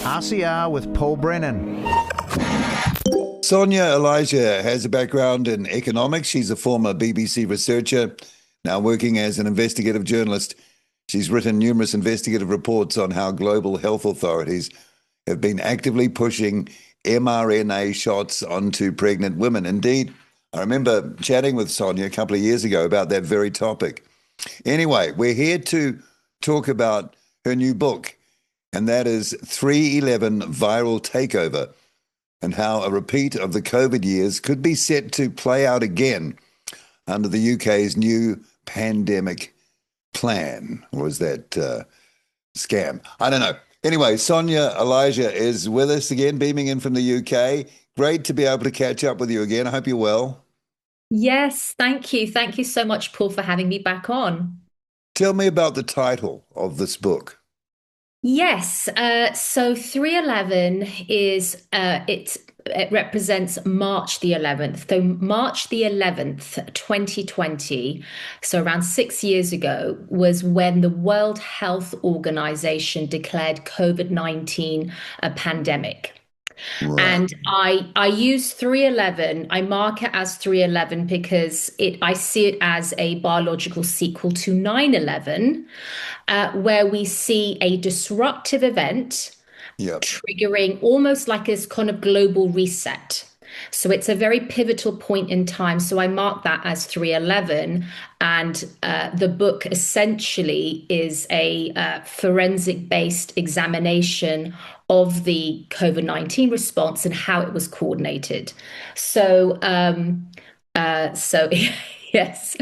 RCR with Paul Brennan. Sonia Elijah has a background in economics. She's a former BBC researcher, now working as an investigative journalist. She's written numerous investigative reports on how global health authorities have been actively pushing mRNA shots onto pregnant women. Indeed, I remember chatting with Sonia a couple of years ago about that very topic. Anyway, we're here to talk about her new book, and that is 311 Viral Takeover, and how a repeat of the COVID years could be set to play out again under the UK's new pandemic plan. Or was that scam? I don't know. Anyway, Sonia Elijah is with us again, beaming in from the UK. Great to be able to catch up with you again. I hope you're well. Yes, thank you. Thank you so much, Paul, for having me back on. Tell me about the title of this book. Yes, so 311 is it represents March the 11th. So March the 11th, 2020, so around 6 years ago, was when the World Health Organization declared COVID-19 a pandemic. Right. And I use 311, I mark it as 311 because I see it as a biological sequel to 9/11, where we see a disruptive event Yep. triggering almost like this kind of global reset. So it's a very pivotal point in time. So I mark that as 311. And the book essentially is a forensic-based examination of the COVID-19 response and how it was coordinated. So yes.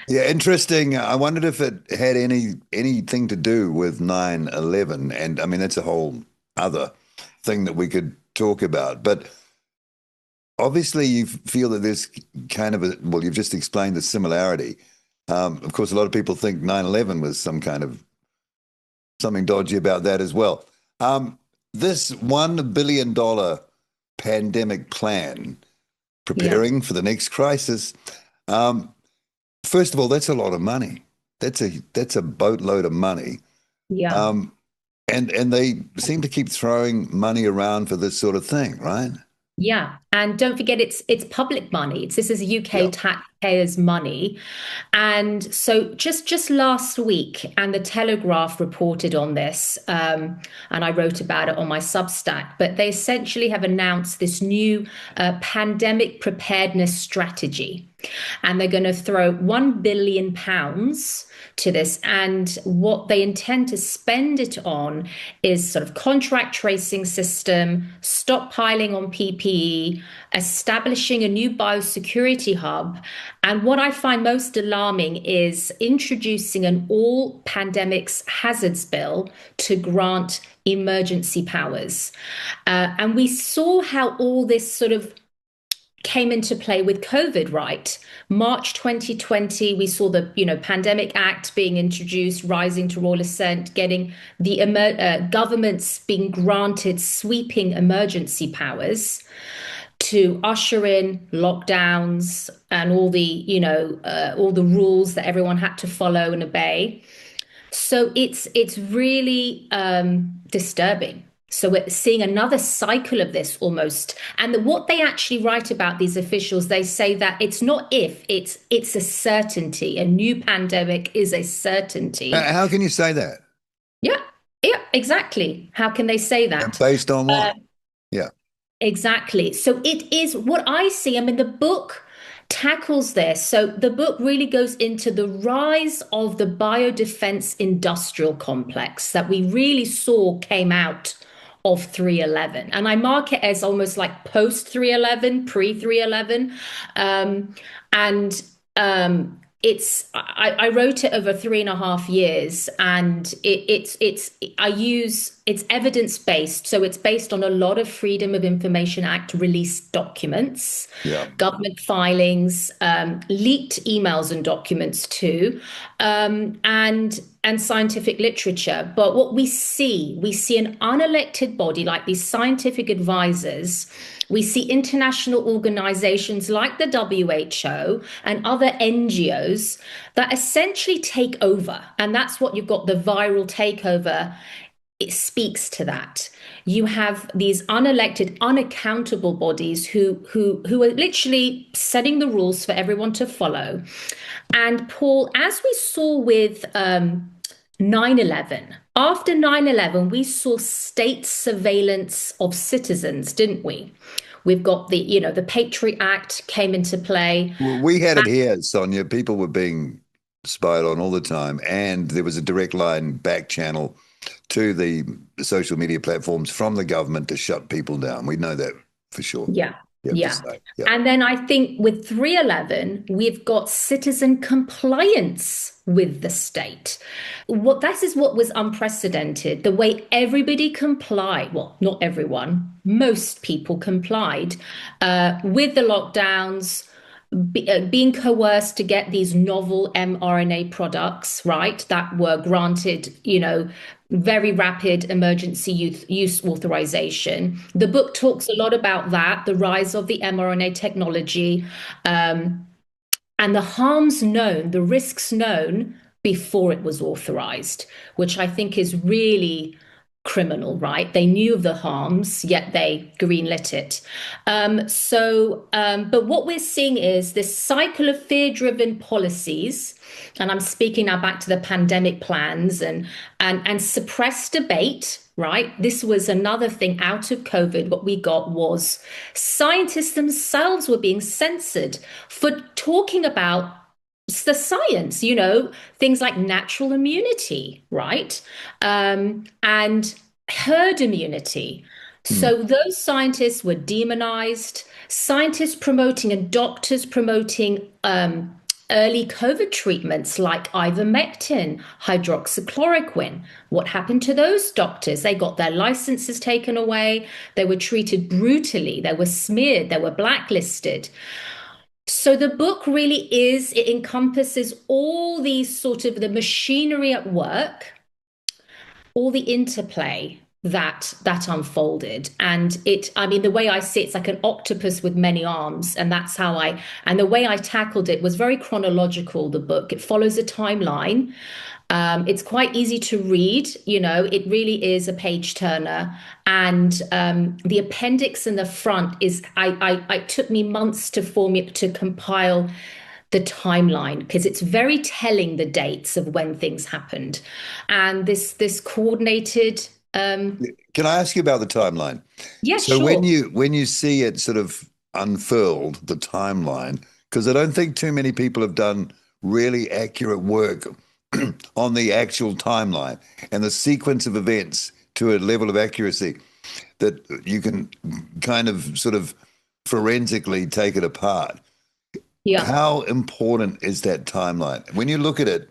Yeah, interesting. I wondered if it had anything to do with 9/11. And I mean, that's a whole other thing that we could talk about. But obviously, you feel that there's kind of well, you've just explained the similarity. Of course, a lot of people think 9/11 was something dodgy about that as well. This $1 billion pandemic plan, preparing for the next crisis. First of all, that's a lot of money. That's a boatload of money. Yeah. And they seem to keep throwing money around for this sort of thing, right? Yeah, and don't forget it's public money. This is UK Yeah. taxpayers' money, and so just last week, and the Telegraph reported on this, and I wrote about it on my Substack. But they essentially have announced this new pandemic preparedness strategy, and they're going to throw £1 billion to this. And what they intend to spend it on is sort of contract tracing system, stockpiling on PPE, establishing a new biosecurity hub. And what I find most alarming is introducing an all pandemics hazards bill to grant emergency powers. And we saw how all this sort of came into play with COVID, right? March 2020, we saw the Pandemic Act being introduced, rising to royal assent, getting the governments being granted sweeping emergency powers to usher in lockdowns and all the rules that everyone had to follow and obey. So it's really disturbing. So we're seeing another cycle of this almost. And what they actually write about, these officials, they say that it's not if, it's a certainty. A new pandemic is a certainty. How can you say that? Yeah, exactly. How can they say that? And based on what? Yeah. Exactly. So it is what I see. I mean, the book tackles this. So the book really goes into the rise of the biodefense industrial complex that we really saw came out of 311. And I mark it as almost like post 311, pre 311. I wrote it over 3.5 years, and it's evidence based. So it's based on a lot of Freedom of Information Act released documents, Yeah. government filings, leaked emails and documents too, and scientific literature. But what we see an unelected body like these scientific advisors. We see international organizations like the WHO and other NGOs that essentially take over. And that's what you've got, the viral takeover. It speaks to that. you have these unelected, unaccountable bodies who are literally setting the rules for everyone to follow. And Paul, as we saw with 9/11, after 9/11, we saw state surveillance of citizens, didn't we? We've got the Patriot Act came into play. Well, we had it here, Sonia. People were being spied on all the time, and there was a direct line back channel to the social media platforms from the government to shut people down. We know that for sure. Yeah. Yep, Yeah. yeah. And then I think with 3/11, we've got citizen compliance with the state. That is what was unprecedented. The way everybody complied, well, not everyone, most people complied with the lockdowns, being coerced to get these novel mRNA products, right, that were granted, very rapid emergency use authorization. The book talks a lot about that, the rise of the mRNA technology, and the harms known, the risks known before it was authorized, which I think is really criminal, right? They knew of the harms, yet they greenlit it. But what we're seeing is this cycle of fear-driven policies, and I'm speaking now back to the pandemic plans and suppressed debate, right? This was another thing out of COVID. What we got was scientists themselves were being censored for talking about the science, things like natural immunity, right? And herd immunity. So those scientists were demonized, scientists promoting and doctors promoting early COVID treatments like ivermectin, hydroxychloroquine. What happened to those doctors? They got their licenses taken away. They were treated brutally. They were smeared. They were blacklisted. So the book really it encompasses all these sort of the machinery at work, all the interplay that unfolded. And the way I see it, it's like an octopus with many arms. And and the way I tackled it was very chronological, the book. It follows a timeline. It's quite easy to read, it really is a page turner. And the appendix in the front it took me months to compile the timeline, because it's very telling, the dates of when things happened. And this coordinated. Can I ask you about the timeline? Yeah, So sure. when you see it sort of unfurled, the timeline, because I don't think too many people have done really accurate work on the actual timeline and the sequence of events to a level of accuracy that you can kind of sort of forensically take it apart. Yeah. How important is that timeline? When you look at it,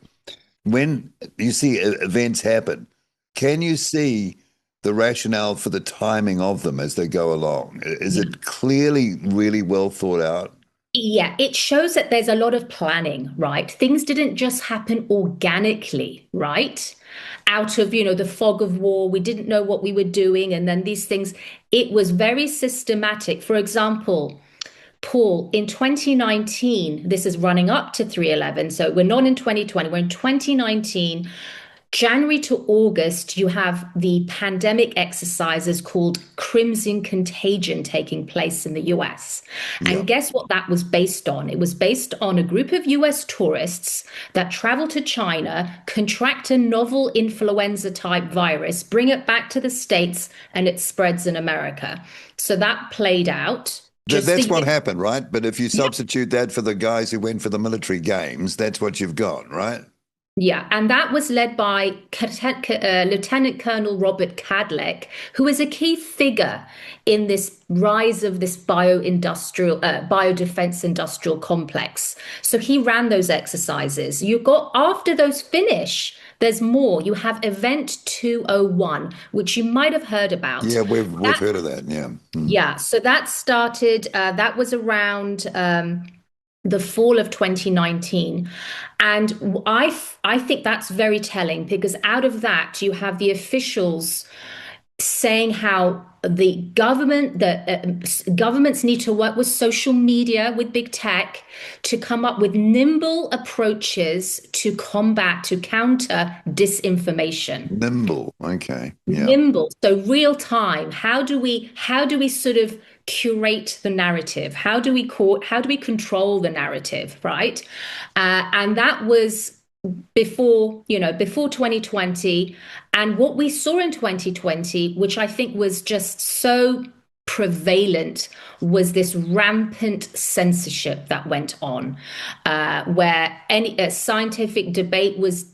when you see events happen, can you see the rationale for the timing of them as they go along? Is it clearly really well thought out? Yeah, it shows that there's a lot of planning, right? Things didn't just happen organically, right? Out of, the fog of war, we didn't know what we were doing. And then these things, it was very systematic. For example, Paul, in 2019, this is running up to 3/11. So we're not in 2020, we're in 2019. January to August, you have the pandemic exercises called Crimson Contagion taking place in the US. Yeah. And guess what that was based on? It was based on a group of US tourists that travel to China, contract a novel influenza type virus, bring it back to the States, and it spreads in America. So that played out. That's what happened, right? But if you substitute that for the guys who went for the military games, that's what you've got, right? Yeah, and that was led by Lieutenant Colonel Robert Cadleck, who is a key figure in this rise of this biodefense industrial complex. So he ran those exercises. After those finish, there's more. You have Event 201, which you might have heard about. Yeah, we've heard of that. Yeah. Yeah, so that started. That was around the fall of 2019. And I think that's very telling, because out of that, you have the officials saying how the governments need to work with social media, with big tech, to come up with nimble approaches to counter disinformation. Nimble. Okay. Yeah. Nimble, so real time. How do we sort of curate the narrative? How do we control the narrative, right? And that was before 2020. And what we saw in 2020, which I think was just so prevalent, was this rampant censorship that went on, where any scientific debate was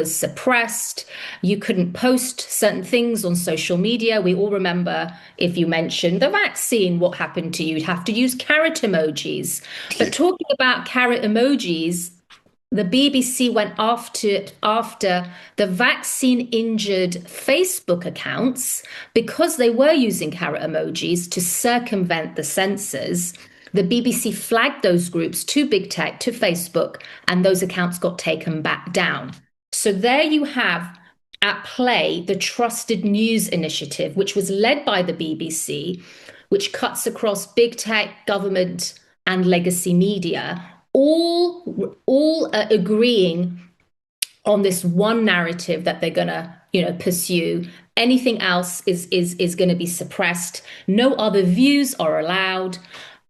suppressed. You couldn't post certain things on social media. We all remember, if you mentioned the vaccine, what happened to you? You'd have to use carrot emojis. But talking about carrot emojis, the BBC went after the vaccine injured Facebook accounts because they were using carrot emojis to circumvent the censors. The BBC flagged those groups to big tech, to Facebook, and those accounts got taken back down. So there you have at play the Trusted News Initiative, which was led by the BBC, which cuts across big tech, government, and legacy media, all agreeing on this one narrative that they're going to pursue. Anything else is going to be suppressed. No other views are allowed,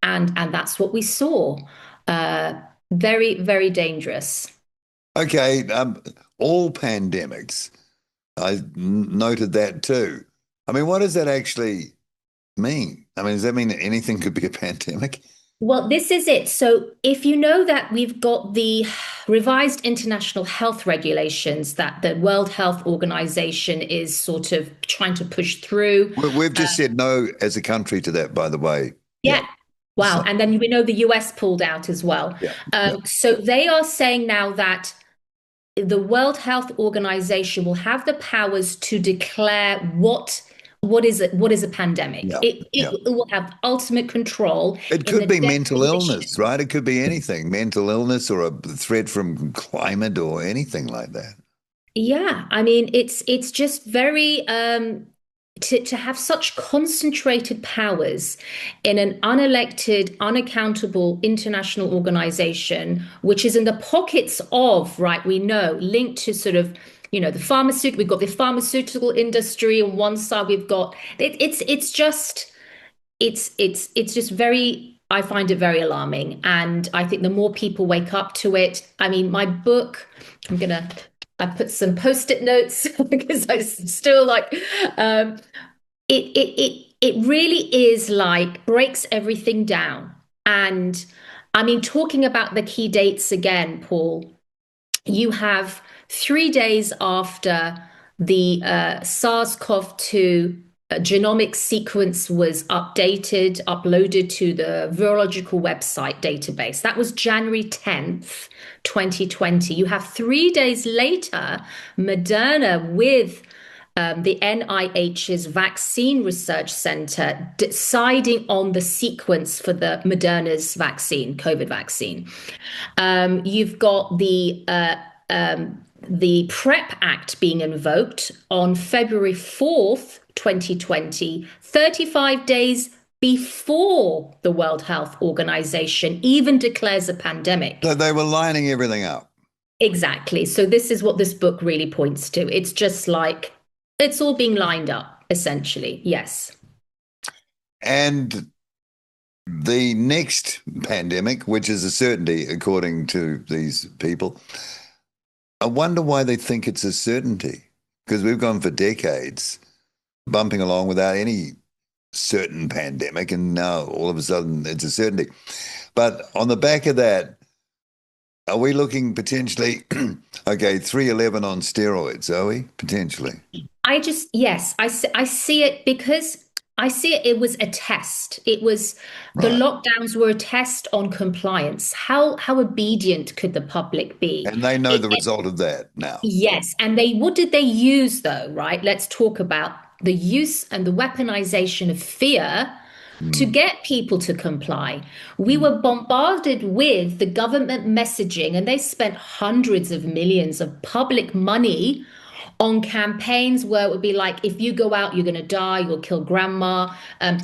and that's what we saw. Very, very dangerous. Okay. All pandemics. I noted that too. I mean, what does that actually mean? I mean, does that mean that anything could be a pandemic? Well, this is it. So if you know that we've got the revised international health regulations that the World Health Organization is sort of trying to push through. We've just said no as a country to that, by the way. Yeah. Wow. So, And then we know the US pulled out as well. So they are saying now that the World Health Organization will have the powers to declare what is a pandemic. It will have ultimate control. It could be mental illness, right? It could be anything, mental illness or a threat from climate or anything like that. Yeah, I mean, it's just very to have such concentrated powers in an unelected, unaccountable international organization, which is in the pockets of, right, we know, linked to sort of we've got the pharmaceutical industry on one side. We've got it's just very, I find it very alarming. And I think the more people wake up to it, I mean, my book, I put some post-it notes because I still like it really is like breaks everything down. And I mean, talking about the key dates again, Paul, you have 3 days after the SARS-CoV-2 genomic sequence was uploaded to the virological website database. That was January 10th, 2020. You have 3 days later, Moderna with the NIH's Vaccine Research Center deciding on the sequence for the Moderna's vaccine, COVID vaccine. You've got the PrEP Act being invoked on February 4th, 2020, 35 days before the World Health Organization even declares a pandemic. So they were lining everything up. Exactly. So this is what this book really points to. It's just like, it's all being lined up, essentially. Yes. And the next pandemic, which is a certainty, according to these people, I wonder why they think it's a certainty, because we've gone for decades bumping along without any certain pandemic, and now all of a sudden it's a certainty. But on the back of that, are we looking potentially, okay, 311 on steroids, are we? Potentially. Yes, I see it because I see it was a test. It was the Right. lockdowns were a test on compliance. How obedient could the public be? And they know the result of that now. Yes, and what did they use though, right? Let's talk about the use and the weaponization of fear to get people to comply. We were bombarded with the government messaging, and they spent hundreds of millions of public money on campaigns where it would be like, if you go out, you're going to die, you'll kill grandma,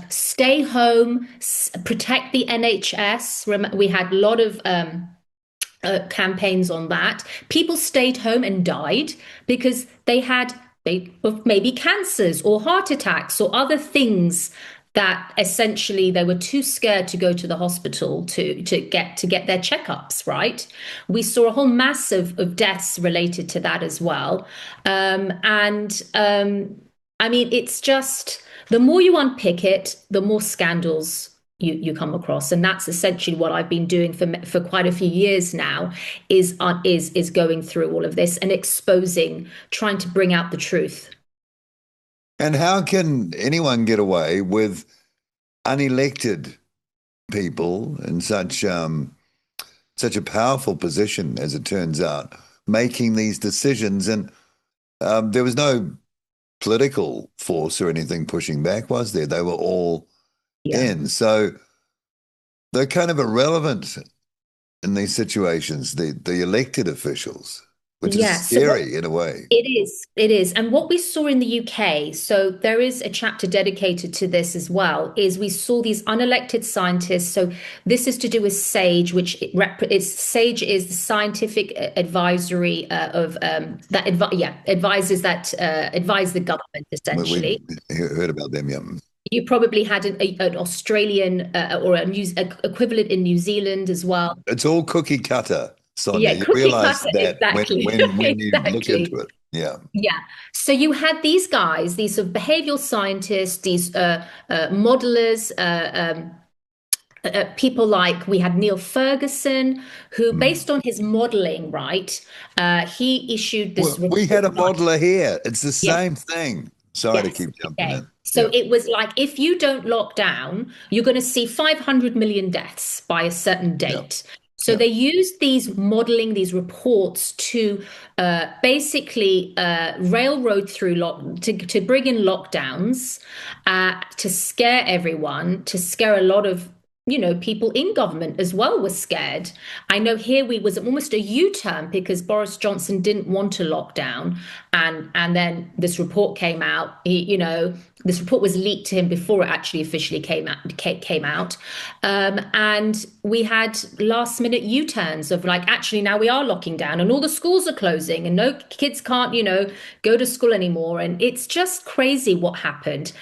stay home, protect the NHS. We had a lot of campaigns on that. People stayed home and died because they had maybe cancers or heart attacks or other things that essentially they were too scared to go to the hospital to get their checkups, right? We saw a whole mass of deaths related to that as well. And I mean, it's just the more you unpick it, the more scandals you come across, and that's essentially what I've been doing for quite a few years now. Is going through all of this and exposing, trying to bring out the truth. And how can anyone get away with unelected people in such a powerful position, as it turns out, making these decisions? And there was no political force or anything pushing back, was there? They were all Yeah. in. So they're kind of irrelevant in these situations, the elected officials, which is Yeah. So scary in a way. it is. And what we saw in the UK, so there is a chapter dedicated to this as well, is we saw these unelected scientists. So this is to do with SAGE, which SAGE is the scientific advisory of that advises that advise the government We essentially. heard about them, yeah. You probably had an Australian or equivalent in New Zealand as well. It's all cookie cutter, Sonia. Yeah, You cookie realize cutter, that exactly. when you look into Exactly. it. Yeah. Yeah. So you had these guys, these sort of behavioral scientists, these modelers, people like we had Neil Ferguson, who, Mm. based on his modeling, right, he issued this Well, we report. had a modeler here. It's the Yeah. same thing. Sorry to Yes. keep jumping Okay. in. So Yeah. it was like, if you don't lock down, you're going to see 500 million deaths by a certain Yeah. date. So Yeah. they used these modeling, these reports to basically railroad through to bring in lockdowns, to scare everyone, to scare a lot of people in government as well were scared. I know here we was almost a U-turn because Boris Johnson didn't want to lock down, and then this report came out. This report was leaked to him before it actually officially came out. And we had last minute U-turns of like, actually now we are locking down and all the schools are closing and no kids can't go to school anymore. And it's just crazy what happened.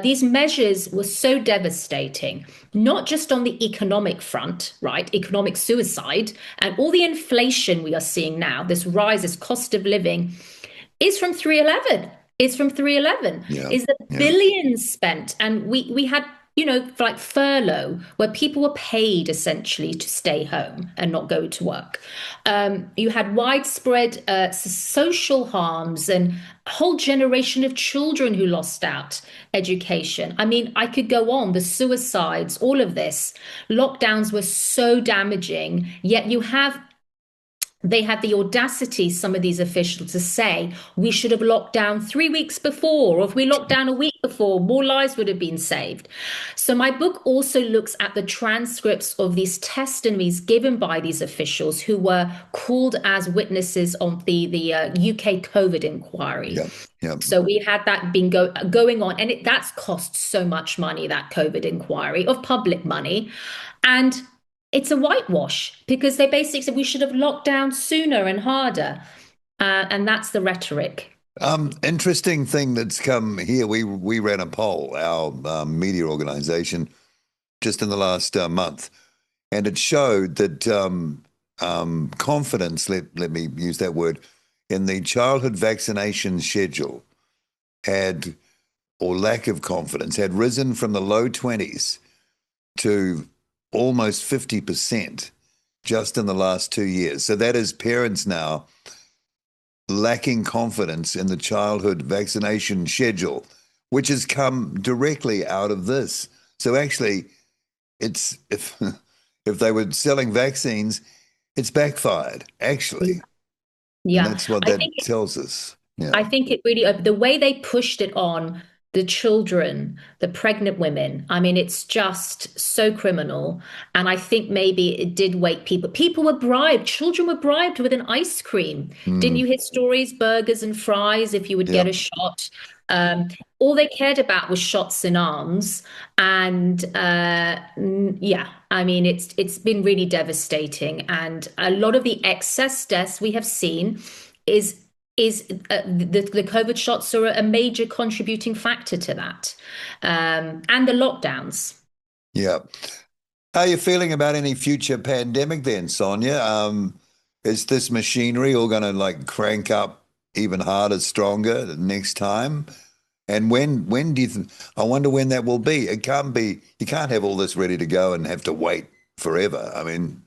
These measures were so devastating, not just on the economic front, right? Economic suicide and all the inflation we are seeing now, this rise, this cost of living is from 311. Is from 311. Yeah. Is the Yeah. billions spent. And we had, like furlough, where people were paid essentially to stay home and not go to work. You had widespread social harms and a whole generation of children who lost out education. I mean, I could go on, the suicides, all of this. Lockdowns were so damaging, yet they had the audacity, some of these officials, to say we should have locked down 3 weeks before, or if we locked down a week before, more lives would have been saved. So my book also looks at the transcripts of these testimonies given by these officials who were called as witnesses on the UK COVID inquiry. Yeah. Yeah. So we had that been going on, and that's cost so much money, that COVID inquiry, of public money. And it's a whitewash because they basically said we should have locked down sooner and harder. And that's the rhetoric. Interesting thing that's come here. We ran a poll, our media organization, just in the last month, and it showed that confidence, let me use that word, in the childhood vaccination schedule had, or lack of confidence, had risen from the low 20s to almost 50% just in the last 2 years. So that is parents now lacking confidence in the childhood vaccination schedule, which has come directly out of this. So actually, it's if they were selling vaccines, it's backfired, actually. And Yeah, that's what I that think tells us. Yeah. I think it really, the way they pushed it on the children, the pregnant women. I mean, it's just so criminal. And I think maybe it did wake people. People were bribed. Children were bribed with an ice cream. Didn't Mm, you hear stories, burgers and fries, if you would get yeah. a shot? Um, all they cared about was shots in arms. And yeah, I mean, it's been really devastating. And a lot of the excess deaths we have seen is the COVID shots are a major contributing factor to that, and the lockdowns. Yeah. How are you feeling about any future pandemic then, Sonia? Is this machinery all going to like crank up even harder, stronger the next time? And when do you think, I wonder when that will be. It can't be, you can't have all this ready to go and have to wait forever. I mean,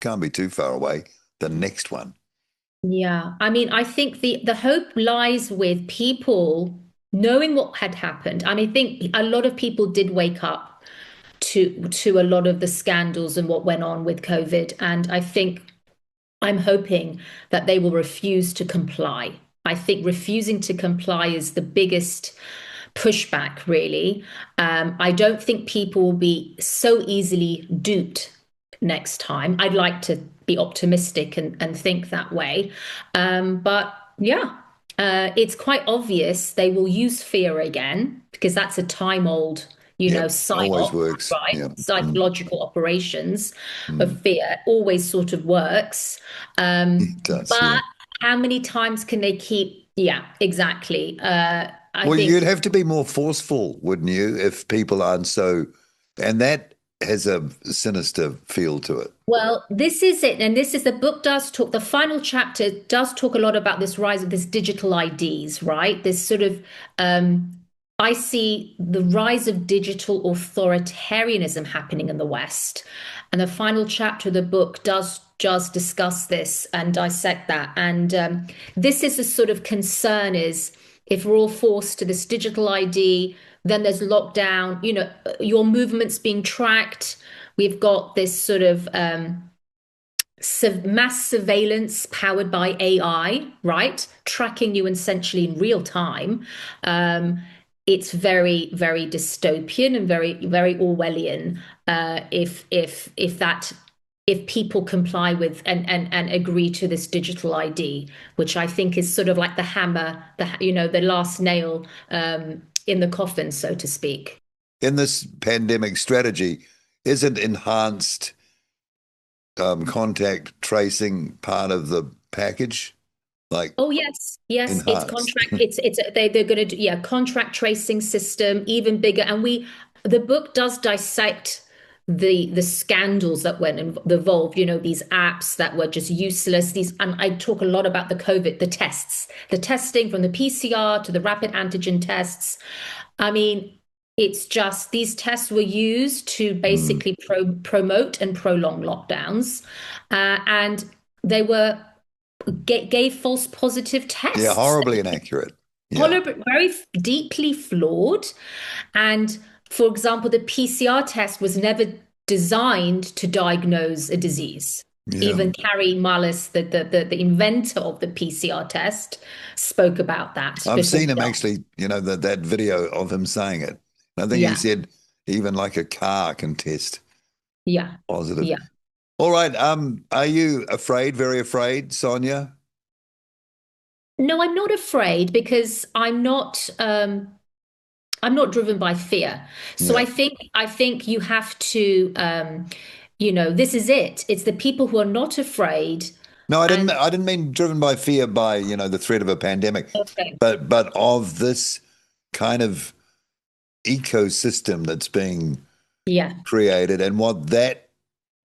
can't be too far away, the next one. Yeah, I mean, I think the hope lies with people knowing what had happened. I mean, I think a lot of people did wake up to a lot of the scandals and what went on with COVID, and I think I'm hoping that they will refuse to comply. I think refusing to comply is the biggest pushback, really. I don't think people will be so easily duped next time. I'd like to be optimistic and think that way. But yeah, it's quite obvious they will use fear again because that's a time old, Yep, always psyop, works. right? Yeah. Mm, Psychological operations of mm. fear always sort of works. It does, yeah. But how many times can they keep? Yeah, exactly. I Well, you'd think. have to be more forceful, wouldn't you, if people aren't so, and that has a sinister feel to it. Well, this is it. And this is the book does talk, the final chapter does talk a lot about this rise of this digital IDs, right? This sort of, I see the rise of digital authoritarianism happening in the West. And the final chapter of the book does just discuss this and dissect that. And this is the sort of concern is if we're all forced to this digital ID, then there's lockdown, your movements being tracked. We've got this sort of mass surveillance powered by AI, right? Tracking you essentially in real time. It's very, very dystopian and very, very Orwellian. If people comply with and agree to this digital ID, which I think is sort of like the hammer, the last nail in the coffin, so to speak. In this pandemic strategy, isn't enhanced contact tracing part of the package? Like Oh yes, yes, it's enhanced. contract. They're going to do, yeah, contract tracing system even bigger. And the book does dissect the scandals that went involved. These apps that were just useless. And I talk a lot about the COVID, the tests, the testing from the PCR to the rapid antigen tests. I mean, it's just these tests were used to Mm. basically promote and prolong lockdowns, and they were gave false positive Yeah, tests, horribly inaccurate. Yeah. very deeply flawed. And for example, the PCR test was never designed to diagnose a disease. Yeah. Even Carrie Mullis, the inventor of the PCR test, spoke about that I've before seen he him died. actually, that video of him saying it. I think he Yeah, said even like a car can test yeah, positive. yeah. All right. Are you afraid, very afraid, Sonia? No, I'm not afraid because I'm not driven by fear. So Yeah. I think you have to this is it. It's the people who are not afraid No, I didn't and I didn't mean driven by fear by, the threat of a pandemic, okay. but of this kind of ecosystem that's being Yeah. created and what that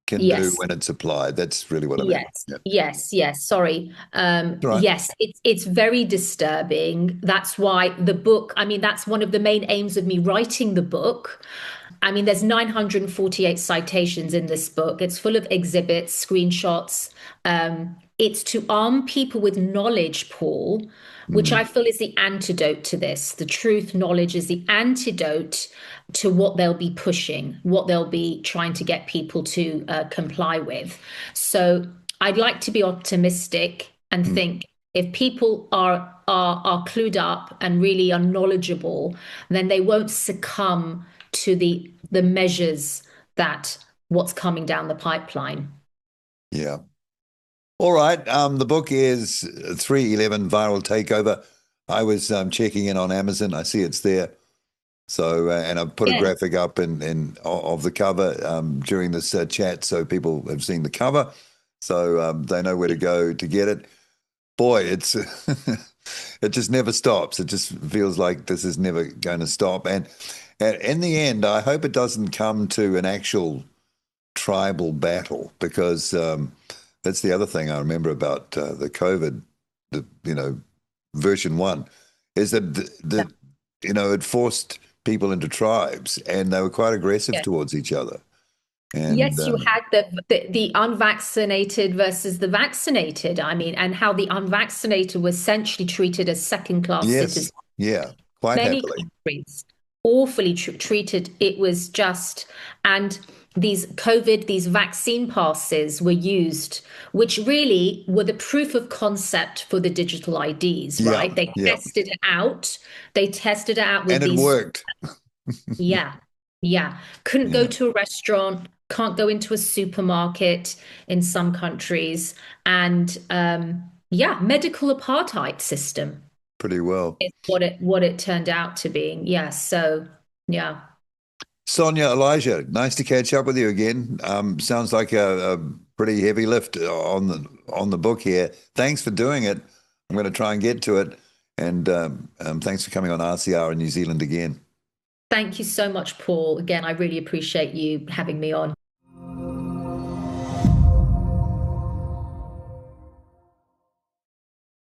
can do Yes. when it's applied. That's really what I meant. Yes, Yeah. yes, yes. Sorry. Right. Yes, it's very disturbing. That's why the book, I mean, that's one of the main aims of me writing the book. I mean, there's 948 citations in this book. It's full of exhibits, screenshots. It's to arm people with knowledge, Paul, which I Mm. feel is the antidote to this. The truth, knowledge is the antidote to what they'll be pushing, what they'll be trying to get people to comply with. So I'd like to be optimistic and Mm. think If people are clued up and really are knowledgeable, then they won't succumb to the measures that what's coming down the pipeline. Yeah. All right. The book is 311 Viral Takeover. I was checking in on Amazon. I see it's there. So, and I've put a Yeah. graphic up of the cover during this chat, so people have seen the cover, so they know where to go to get it. Boy, it's it just never stops. It just feels like this is never going to stop. And in the end, I hope it doesn't come to an actual tribal battle, because that's the other thing I remember about the COVID, version one, is that it forced people into tribes, and they were quite aggressive Yeah. towards each other. And Yes, you had the unvaccinated versus the vaccinated. I mean, and how the unvaccinated were essentially treated as second-class yes, citizens. yeah, quite Many happily. countries awfully treated. It was just, and these vaccine passes were used, which really were the proof of concept for the digital IDs, Yeah, right? They yeah, tested it out. They tested it out with and it these. worked. Yeah, yeah. Couldn't go Yeah, to a restaurant, can't go into a supermarket in some countries, and yeah, medical apartheid system pretty well. is what it turned out to be. Yeah, so yeah. Sonia Elijah, nice to catch up with you again. Sounds like a pretty heavy lift on the book here. Thanks for doing it. I'm going to try and get to it. And thanks for coming on RCR in New Zealand again. Thank you so much, Paul. Again, I really appreciate you having me on.